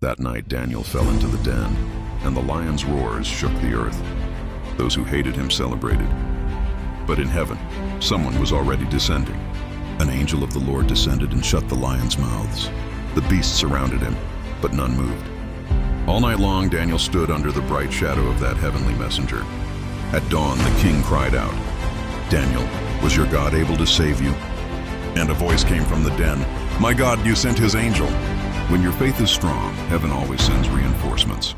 That night Daniel fell into the den, and the lion's roars shook the earth. Those who hated him celebrated. But in heaven, someone was already descending. An angel of the Lord descended and shut the lions' mouths. The beasts surrounded him, but none moved. All night long Daniel stood under the bright shadow of that heavenly messenger. At dawn the king cried out, "Daniel, was your God able to save you?" And a voice came from the den, "My God, you sent his angel." When your faith is strong, heaven always sends reinforcements.